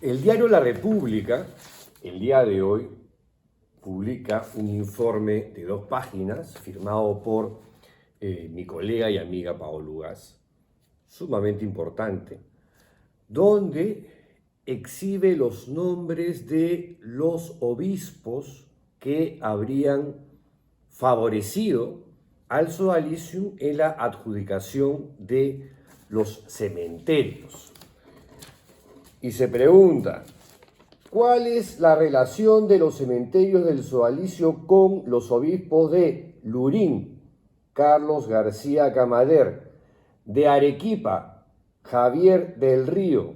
El diario La República, el día de hoy, publica un informe de 2 páginas firmado por mi colega y amiga Paola Ugaz, sumamente importante, donde exhibe los nombres de los obispos que habrían favorecido al sodalicium en la adjudicación de los cementerios. Y se pregunta, ¿cuál es la relación de los cementerios del sodalicio con los obispos de Lurín, Carlos García Camader, de Arequipa, Javier del Río,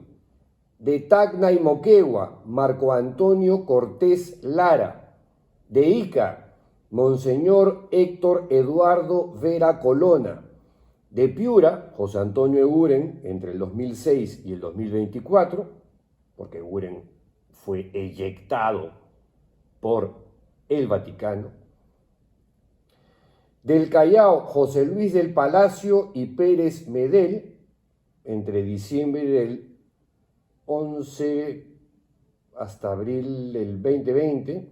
de Tacna y Moquegua, Marco Antonio Cortés Lara, de Ica, Monseñor Héctor Eduardo Vera Colonna, de Piura, José Antonio Eguren, entre el 2006 y el 2024, porque Eguren fue eyectado por el Vaticano. Del Callao, José Luis del Palacio y Pérez Medel, entre diciembre del 11 hasta abril del 2020,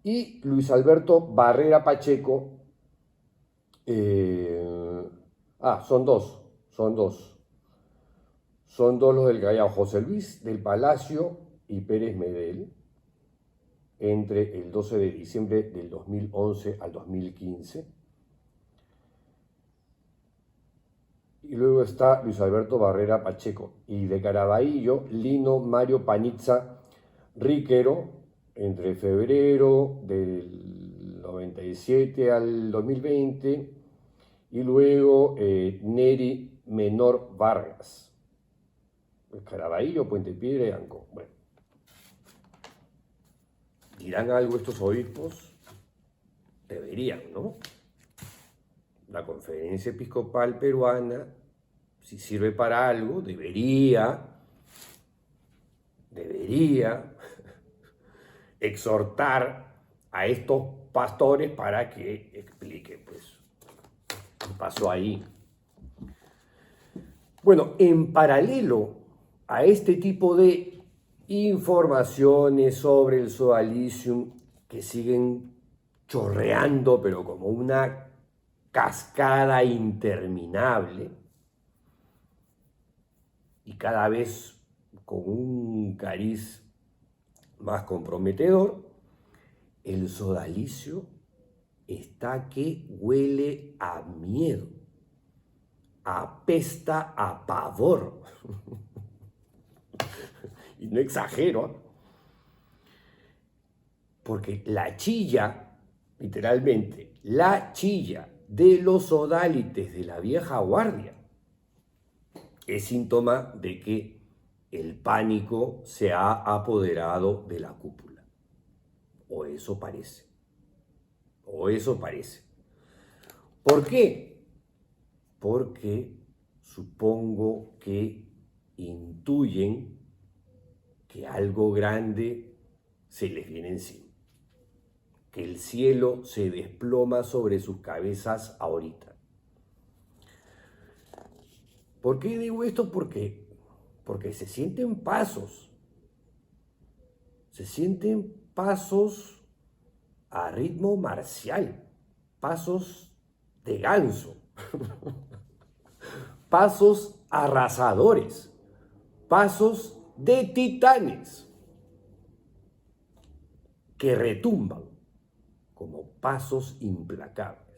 y Luis Alberto Barrera Pacheco, son dos los del Callao, José Luis del Palacio y Pérez Medel, entre el 12 de diciembre del 2011 al 2015. Y luego está Luis Alberto Barrera Pacheco. Y de Caraballo, Lino Mario Panizza Riquero, entre febrero del 97 al 2020. Y luego Neri Menor Vargas. Caraballo, Puente Piedra y Ancón. Bueno. ¿Dirán algo estos obispos? Deberían, ¿no? La Conferencia Episcopal Peruana, si sirve para algo, debería exhortar a estos pastores para que expliquen, pues, qué pasó ahí. Bueno, en paralelo a este tipo de informaciones sobre el sodalicium que siguen chorreando, pero como una cascada interminable y cada vez con un cariz más comprometedor, el sodalicio está que huele a miedo, apesta a pavor. Y no exagero, porque la chilla, literalmente, la chilla de los sodalites de la vieja guardia es síntoma de que el pánico se ha apoderado de la cúpula. O eso parece. ¿Por qué? Porque supongo que intuyen que algo grande se les viene encima. Que el cielo se desploma sobre sus cabezas ahorita. ¿Por qué digo esto? Porque se sienten pasos. Se sienten pasos a ritmo marcial. Pasos de ganso. Pasos arrasadores. Pasos de titanes. Que retumban como pasos implacables.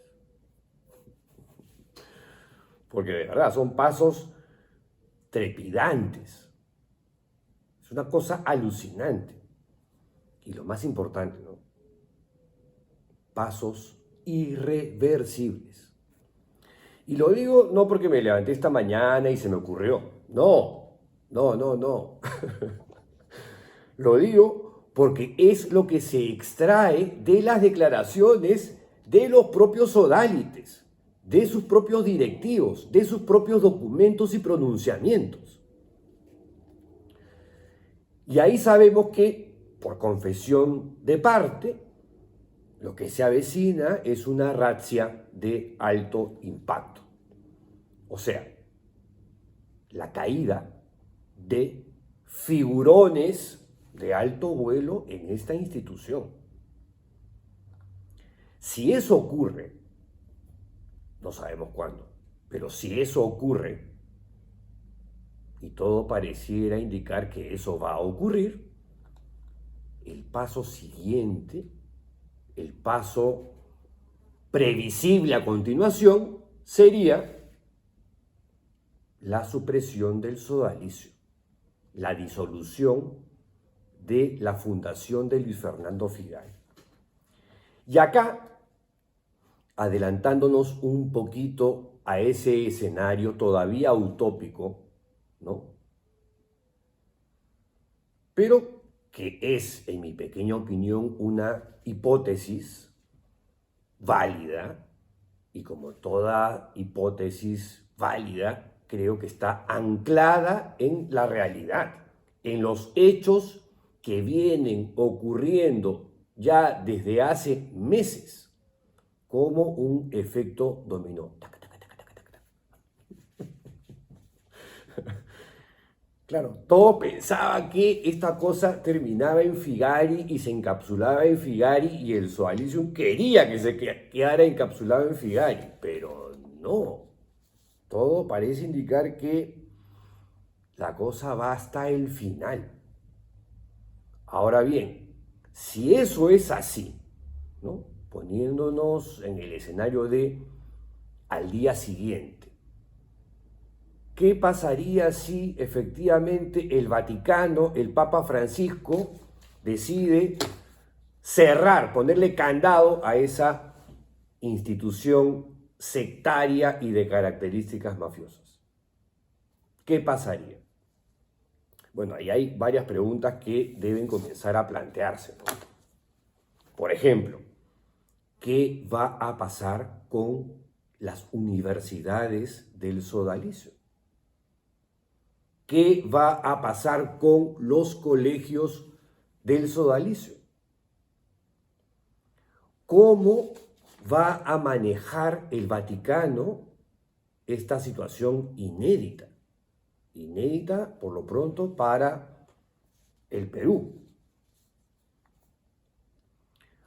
Porque de verdad son pasos trepidantes. Es una cosa alucinante. Y lo más importante, ¿no? Pasos irreversibles. Y lo digo no porque me levanté esta mañana y se me ocurrió. No. Lo digo porque es lo que se extrae de las declaraciones de los propios sodálites, de sus propios directivos, de sus propios documentos y pronunciamientos. Y ahí sabemos que, por confesión de parte, lo que se avecina es una razzia de alto impacto. O sea, la caída de figurones de alto vuelo en esta institución. Si eso ocurre, no sabemos cuándo, pero si eso ocurre, y todo pareciera indicar que eso va a ocurrir, el paso siguiente, el paso previsible a continuación, sería la supresión del sodalicio, la disolución de la fundación de Luis Fernando Figari. Y acá, adelantándonos un poquito a ese escenario todavía utópico, ¿no? Pero que es, en mi pequeña opinión, una hipótesis válida, y como toda hipótesis válida, creo que está anclada en la realidad, en los hechos que vienen ocurriendo ya desde hace meses, como un efecto dominó. Claro, todos pensaban que esta cosa terminaba en Figari y se encapsulaba en Figari y el Sodalicium quería que se quedara encapsulado en Figari, pero no. Todo parece indicar que la cosa va hasta el final. Ahora bien, si eso es así, ¿no? Poniéndonos en el escenario de al día siguiente, ¿qué pasaría si efectivamente el Vaticano, el Papa Francisco, decide cerrar, ponerle candado a esa institución sectaria y de características mafiosas? ¿Qué pasaría? Bueno, ahí hay varias preguntas que deben comenzar a plantearse, ¿no? Por ejemplo, ¿qué va a pasar con las universidades del sodalicio? ¿Qué va a pasar con los colegios del sodalicio? ¿Cómo va a manejar el Vaticano esta situación inédita? Inédita, por lo pronto, para el Perú.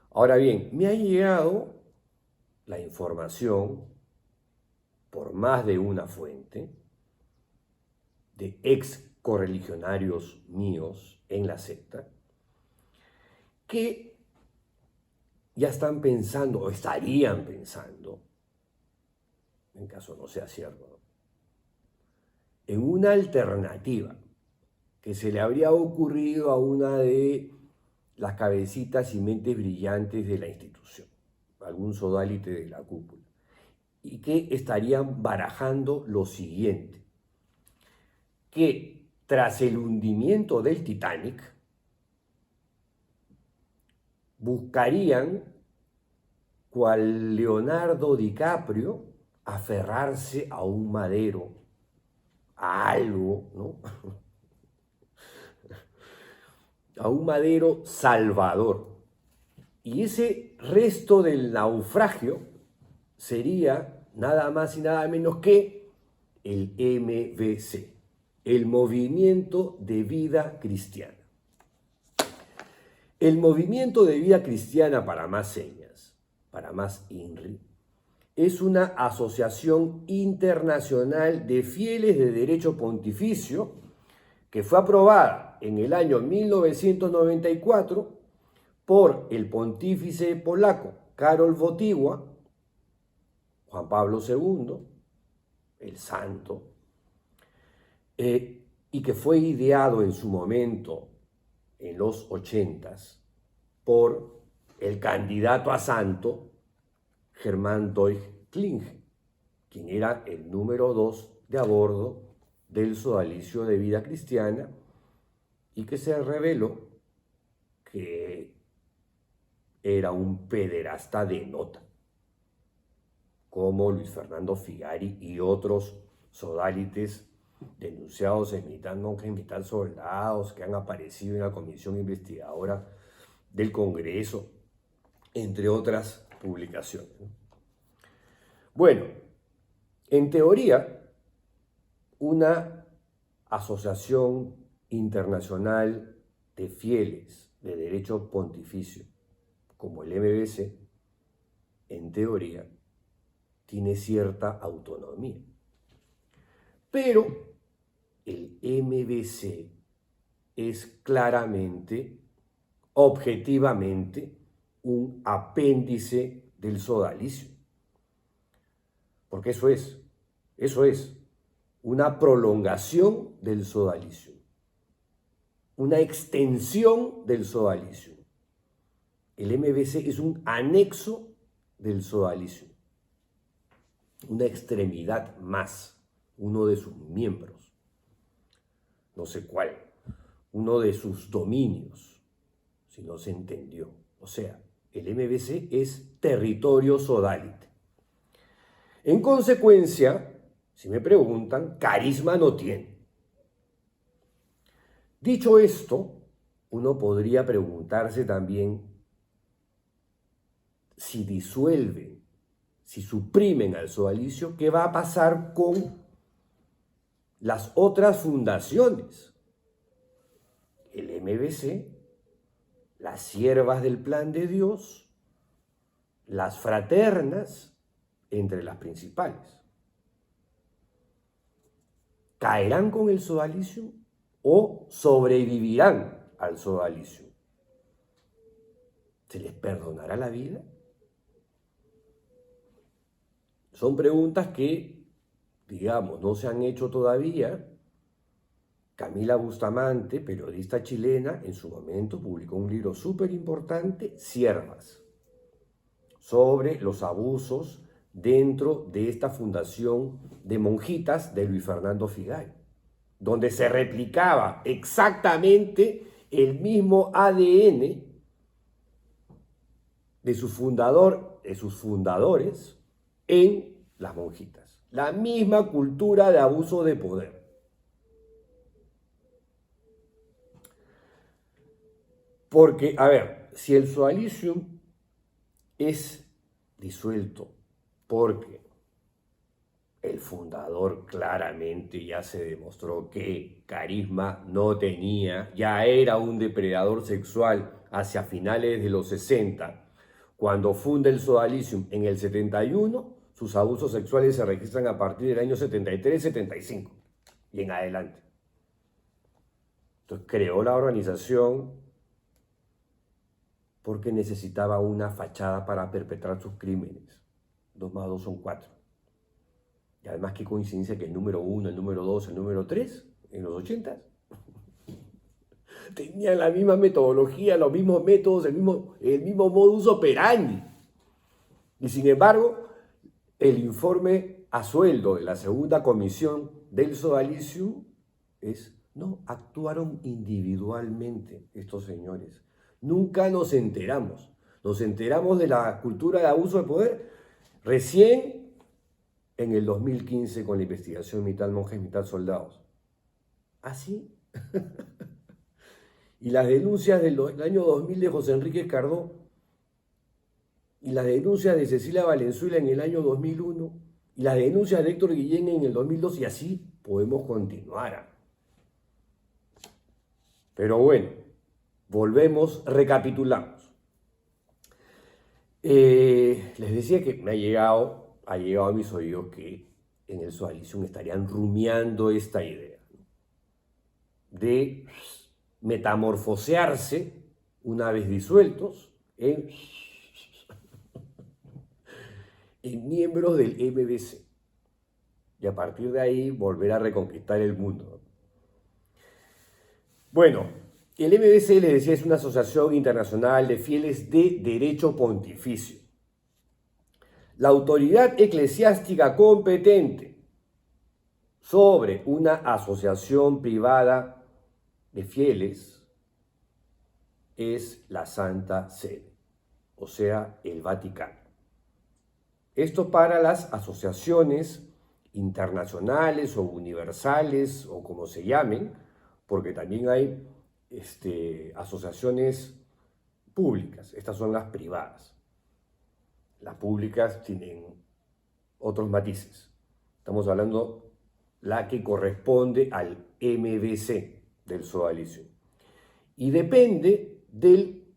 Ahora bien, me ha llegado la información por más de una fuente de ex correligionarios míos en la secta que ya están pensando o estarían pensando, en caso no sea cierto, ¿no?, en una alternativa que se le habría ocurrido a una de las cabecitas y mentes brillantes de la institución, algún sodalite de la cúpula, y que estarían barajando lo siguiente: que tras el hundimiento del Titanic buscarían, cual Leonardo DiCaprio, aferrarse a un madero, a algo, ¿no? A un madero salvador. Y ese resto del naufragio sería nada más y nada menos que el MVC, el Movimiento de Vida Cristiana. El Movimiento de Vida Cristiana, para más señas, para más INRI, es una asociación internacional de fieles de derecho pontificio que fue aprobada en el año 1994 por el pontífice polaco Karol Wojtyła, Juan Pablo II, el santo, y que fue ideado en su momento, en los 80s, por el candidato a santo Germán Doig Klinge, quien era el número 2 de a bordo del sodalicio de Vida Cristiana, y que se reveló que era un pederasta de nota, como Luis Fernando Figari y otros sodalites denunciados en mitad monjes, mitad soldados, que han aparecido en la comisión investigadora del Congreso, entre otras publicaciones. Bueno, en teoría, una asociación internacional de fieles de derecho pontificio, como el MBC, en teoría, tiene cierta autonomía. Pero el MBC es claramente, objetivamente, un apéndice del sodalicio. Porque eso es una prolongación del sodalicio, una extensión del sodalicio. El MBC es un anexo del sodalicio, una extremidad más, uno de sus miembros, no sé cuál, uno de sus dominios, si no se entendió. O sea, el MBC es territorio sodalite. En consecuencia, si me preguntan, carisma no tiene. Dicho esto, uno podría preguntarse también si disuelven, si suprimen al sodalicio, ¿qué va a pasar con las otras fundaciones? El MBC, las siervas del plan de Dios, las fraternas, entre las principales. ¿Caerán con el sodalicio o sobrevivirán al sodalicio? ¿Se les perdonará la vida? Son preguntas que, digamos, no se han hecho todavía. Camila Bustamante, periodista chilena, en su momento publicó un libro súper importante, Siervas, sobre los abusos dentro de esta fundación de monjitas de Luis Fernando Figay, donde se replicaba exactamente el mismo ADN de su fundador, de sus fundadores, en las monjitas. La misma cultura de abuso de poder. Porque, a ver, si el sodalicium es disuelto porque el fundador claramente ya se demostró que carisma no tenía, ya era un depredador sexual hacia finales de los 60. Cuando funda el sodalicium en el 71, sus abusos sexuales se registran a partir del año 73-75 y en adelante. Entonces creó la organización porque necesitaba una fachada para perpetrar sus crímenes. 2 más 2 son 4. Y además, qué coincidencia que el número 1, el número 2, el número 3, en los 80 tenían la misma metodología, los mismos métodos, el mismo modus operandi. Y sin embargo, el informe a sueldo de la segunda comisión del sodalicium es, no, actuaron individualmente estos señores. Nunca nos enteramos. Nos enteramos de la cultura de abuso de poder recién en el 2015 con la investigación mitad monjes, mitad soldados. ¿Así? Y las denuncias del año 2000 de José Enrique Cardó y las denuncias de Cecilia Valenzuela en el año 2001 y las denuncias de Héctor Guillén en el 2002 y así podemos continuar. Pero bueno, volvemos, recapitulamos. Les decía que ha llegado a mis oídos que en el sodalicium estarían rumiando esta idea, ¿no?, de metamorfosearse una vez disueltos en miembros del MBC y a partir de ahí volver a reconquistar el mundo. Bueno, el MBC, les decía, es una asociación internacional de fieles de derecho pontificio. La autoridad eclesiástica competente sobre una asociación privada de fieles es la Santa Sede, o sea, el Vaticano. Esto para las asociaciones internacionales o universales o como se llamen, porque también hay asociaciones públicas, estas son las privadas. Las públicas tienen otros matices. Estamos hablando la que corresponde al MBC, del sodalicio. Y depende del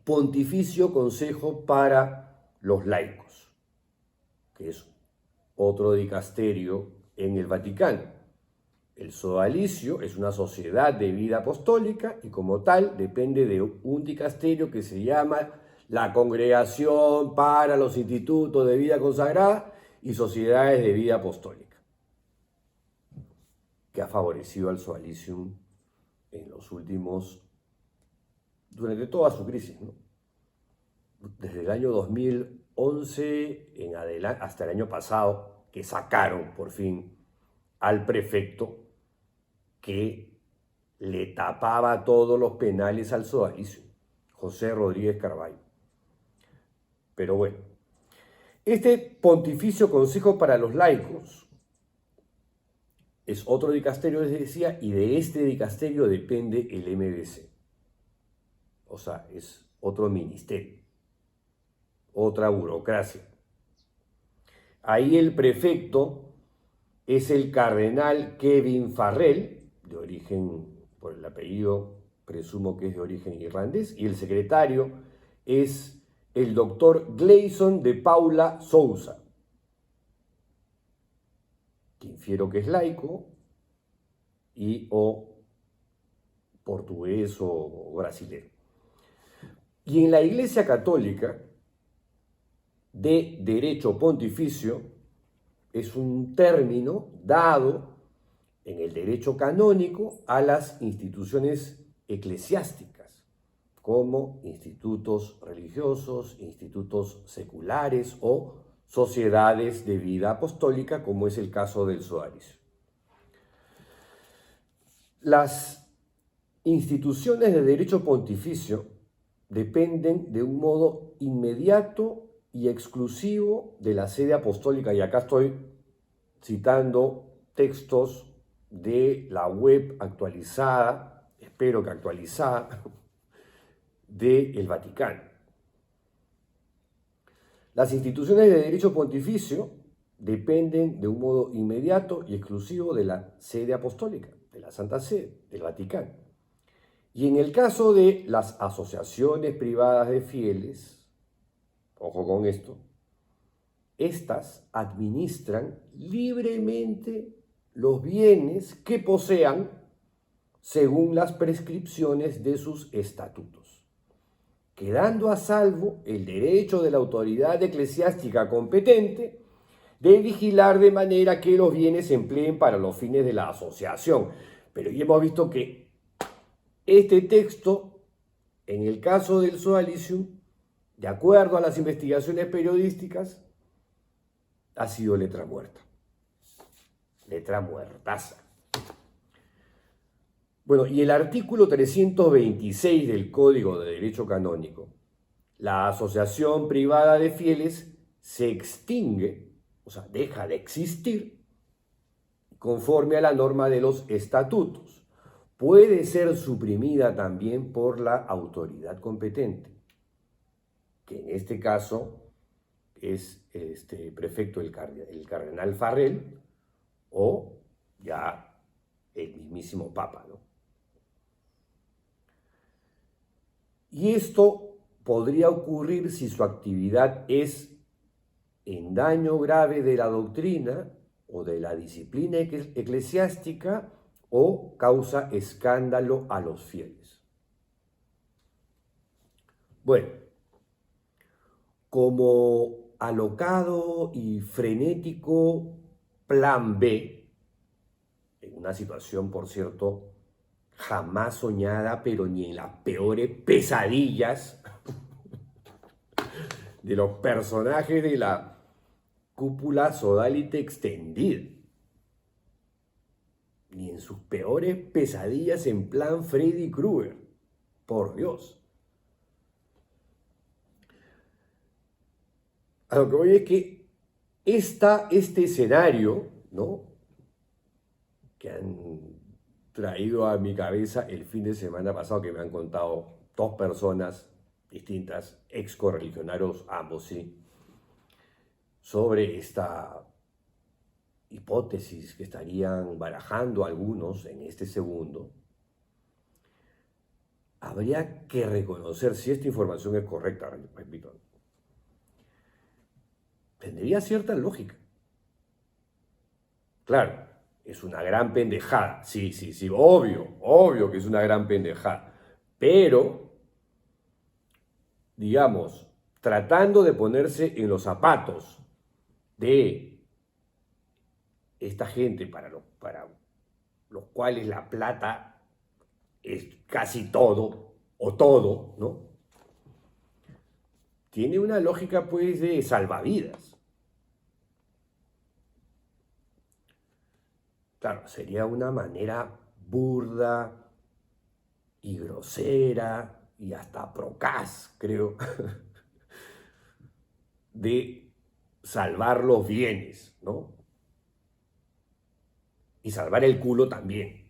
Pontificio Consejo para los Laicos, que es otro dicasterio en el Vaticano. El sodalicio es una sociedad de vida apostólica y como tal depende de un dicasterio que se llama la Congregación para los Institutos de Vida Consagrada y Sociedades de Vida Apostólica, que ha favorecido al sodalicio en los últimos, durante toda su crisis, ¿no? Desde el año 2011 en adelante, hasta el año pasado, que sacaron por fin al prefecto que le tapaba todos los penales al sodalicio, José Rodríguez Carvalho. Pero bueno, este Pontificio Consejo para los Laicos es otro dicasterio, les decía, y de este dicasterio depende el MBC. O sea, es otro ministerio, otra burocracia. Ahí el prefecto es el cardenal Kevin Farrell, de origen, por el apellido, presumo que es de origen irlandés, y el secretario es el doctor Gleison de Paula Sousa, que infiero que es laico y o portugués o brasilero. Y en la Iglesia Católica, de derecho pontificio, es un término dado en el derecho canónico a las instituciones eclesiásticas, como institutos religiosos, institutos seculares o sociedades de vida apostólica, como es el caso del sodalicio. Las instituciones de derecho pontificio dependen de un modo inmediato y exclusivo de la sede apostólica, y acá estoy citando textos de la web actualizada, espero que actualizada, del Vaticano. Las instituciones de derecho pontificio dependen de un modo inmediato y exclusivo de la sede apostólica, de la Santa Sede, del Vaticano. Y en el caso de las asociaciones privadas de fieles, ojo con esto, estas administran libremente los bienes que posean según las prescripciones de sus estatutos, quedando a salvo el derecho de la autoridad eclesiástica competente de vigilar de manera que los bienes se empleen para los fines de la asociación. Pero ya hemos visto que este texto, en el caso del sodalicio, de acuerdo a las investigaciones periodísticas, ha sido letra muerta. Letra muertaza. Bueno, y el artículo 326 del Código de Derecho Canónico, la asociación privada de fieles se extingue, o sea, deja de existir, conforme a la norma de los estatutos. Puede ser suprimida también por la autoridad competente, que en este caso es prefecto el cardenal Farrell o ya el mismísimo Papa, ¿no? Y esto podría ocurrir si su actividad es en daño grave de la doctrina o de la disciplina eclesiástica o causa escándalo a los fieles. Bueno, como alocado y frenético plan B, en una situación, por cierto, jamás soñada, pero ni en las peores pesadillas de los personajes de la cúpula sodalite extendida, ni en sus peores pesadillas en plan Freddy Krueger, por Dios. A lo que voy es que este escenario, ¿no?, que han traído a mi cabeza el fin de semana pasado, que me han contado dos personas distintas, ex correligionarios ambos, sí, sobre esta hipótesis que estarían barajando algunos en este segundo, habría que reconocer si esta información es correcta, repito, tendría cierta lógica. Claro, es una gran pendejada, sí, obvio que es una gran pendejada, pero, digamos, tratando de ponerse en los zapatos de esta gente para los cuales la plata es casi todo, o todo, ¿no? Tiene una lógica, pues, de salvavidas. Claro, sería una manera burda y grosera y hasta procaz, creo, de salvar los bienes, ¿no? Y salvar el culo también.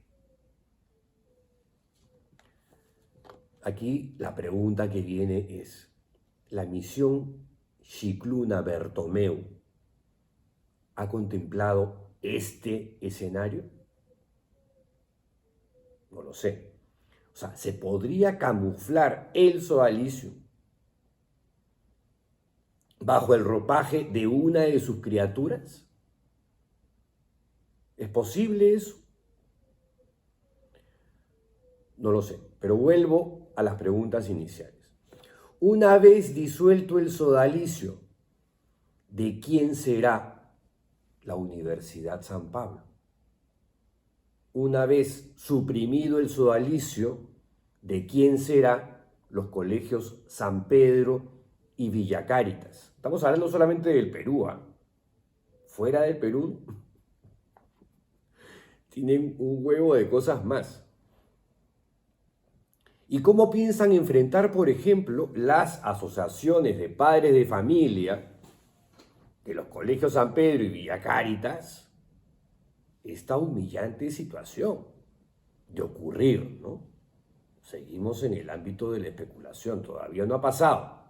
Aquí la pregunta que viene es, ¿la misión Scicluna Bertomeu ha contemplado este escenario? No lo sé. O sea, ¿se podría camuflar el sodalicio bajo el ropaje de una de sus criaturas? ¿Es posible eso? No lo sé, pero vuelvo a las preguntas iniciales. Una vez disuelto el sodalicio, ¿de quién será la Universidad San Pablo? Una vez suprimido el sodalicio, ¿de quién será los colegios San Pedro y Villa Cáritas? Estamos hablando solamente del Perú, ¿eh? Fuera del Perú tienen un huevo de cosas más. ¿Y cómo piensan enfrentar, por ejemplo, las asociaciones de padres de familia de los colegios San Pedro y Villa Cáritas esta humillante situación de ocurrir, ¿no? Seguimos en el ámbito de la especulación, todavía no ha pasado.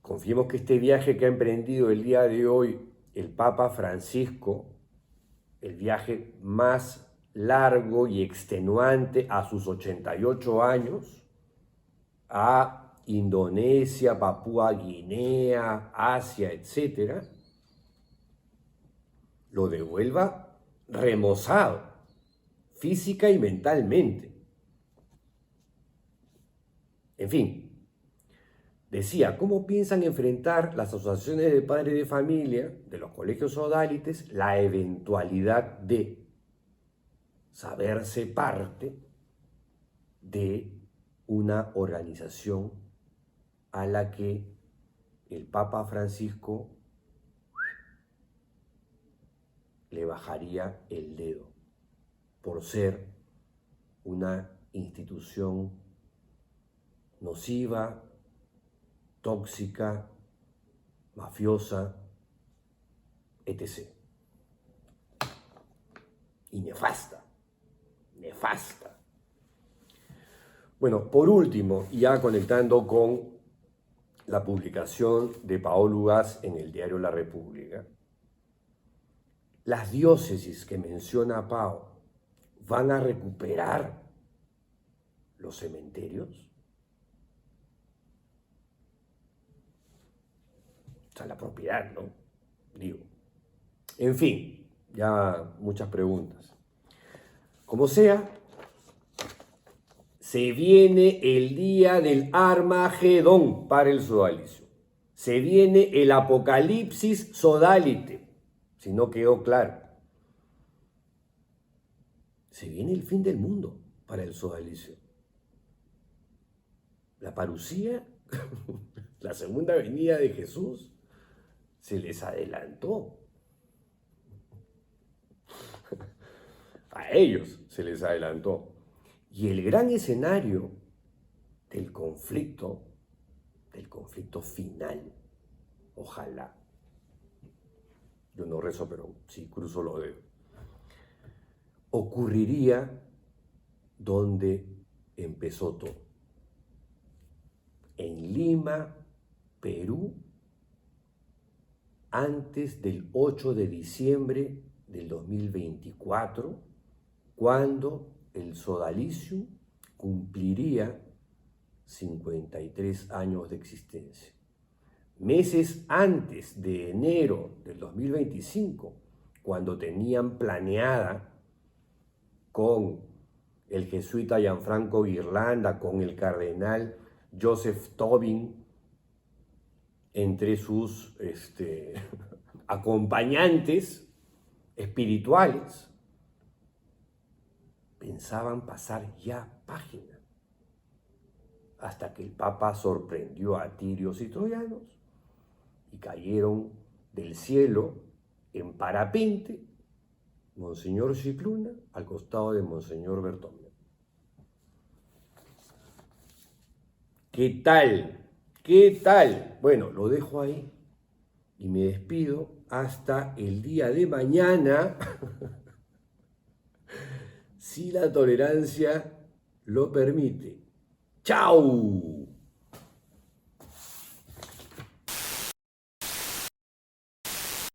Confiemos que este viaje que ha emprendido el día de hoy el Papa Francisco, el viaje más largo y extenuante a sus 88 años, a Indonesia, Papúa Guinea, Asia, etc., lo devuelva remozado, física y mentalmente. En fin, decía, ¿cómo piensan enfrentar las asociaciones de padres de familia de los colegios sodalites la eventualidad de saberse parte de una organización a la que el Papa Francisco le bajaría el dedo por ser una institución nociva, tóxica, mafiosa, etc. Y nefasta, nefasta. Bueno, por último, ya conectando con la publicación de Paolo Ugaz en el diario La República, las diócesis que menciona Pao van a recuperar los cementerios. O sea, la propiedad, ¿no? Digo. En fin, ya muchas preguntas. Como sea, se viene el día del Armagedón para el sodalicio. Se viene el apocalipsis sodalite, si no quedó claro. Se viene el fin del mundo para el sodalicio. La parucía, la segunda venida de Jesús, se les adelantó. A ellos se les adelantó. Y el gran escenario del conflicto final, ojalá, yo no rezo, pero sí cruzo los dedos, ocurriría donde empezó todo. En Lima, Perú, antes del 8 de diciembre del 2024, cuando el sodalicio cumpliría 53 años de existencia. Meses antes de enero del 2025, cuando tenían planeada con el jesuita Gianfranco Ghirlanda, con el cardenal Joseph Tobin, entre sus acompañantes espirituales, pensaban pasar ya página, hasta que el Papa sorprendió a tirios y troyanos y cayeron del cielo en parapente Monseñor Scicluna al costado de Monseñor Bertomeu. ¿Qué tal? ¿Qué tal? Bueno, lo dejo ahí y me despido hasta el día de mañana, si la tolerancia lo permite. ¡Chao!